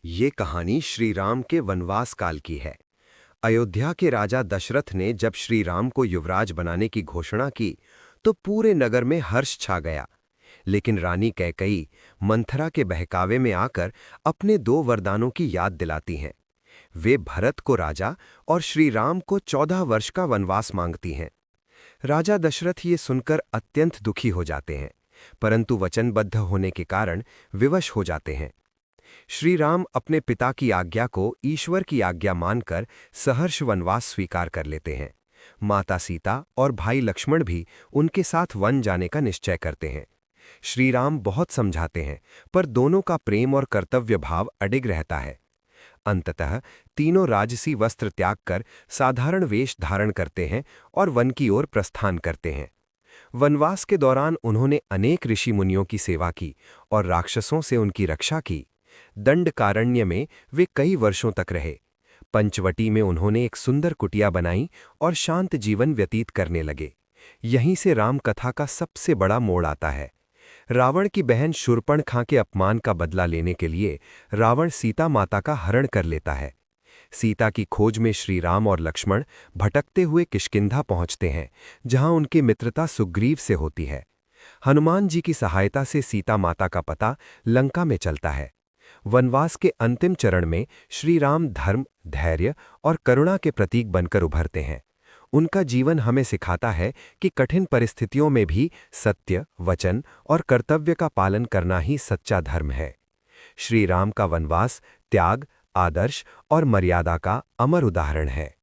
ये कहानी श्री राम के वनवास काल की है। अयोध्या के राजा दशरथ ने जब श्री राम को युवराज बनाने की घोषणा की तो पूरे नगर में हर्ष छा गया। लेकिन रानी कैकई मंथरा के बहकावे में आकर अपने दो वरदानों की याद दिलाती हैं। वे भरत को राजा और श्री राम को 14 वर्ष का वनवास मांगती हैं। राजा दशरथ ये सुनकर अत्यंत दुखी हो जाते हैं, परंतु वचनबद्ध होने के कारण विवश हो जाते हैं। श्री राम अपने पिता की आज्ञा को ईश्वर की आज्ञा मानकर सहर्ष वनवास स्वीकार कर लेते हैं। माता सीता और भाई लक्ष्मण भी उनके साथ वन जाने का निश्चय करते हैं। श्री राम बहुत समझाते हैं, पर दोनों का प्रेम और कर्तव्य भाव अडिग रहता है। अंततः तीनों राजसी वस्त्र त्याग कर साधारण वेश धारण करते हैं और वन की ओर प्रस्थान करते हैं। वनवास के दौरान उन्होंने अनेक ऋषि मुनियों की सेवा की और राक्षसों से उनकी रक्षा की। दंडकारण्य में वे कई वर्षों तक रहे। पंचवटी में उन्होंने एक सुंदर कुटिया बनाई और शांत जीवन व्यतीत करने लगे। यहीं से राम कथा का सबसे बड़ा मोड़ आता है। रावण की बहन शूर्पणखा के अपमान का बदला लेने के लिए रावण सीता माता का हरण कर लेता है। सीता की खोज में श्री राम और लक्ष्मण भटकते हुए किष्किंधा पहुंचते हैं, जहां उनकी मित्रता सुग्रीव से होती है। हनुमान जी की सहायता से सीता माता का पता लंका में चलता है। वनवास के अंतिम चरण में श्री राम धर्म, धैर्य और करुणा के प्रतीक बनकर उभरते हैं। उनका जीवन हमें सिखाता है कि कठिन परिस्थितियों में भी सत्य, वचन और कर्तव्य का पालन करना ही सच्चा धर्म है। श्री राम का वनवास त्याग, आदर्श और मर्यादा का अमर उदाहरण है।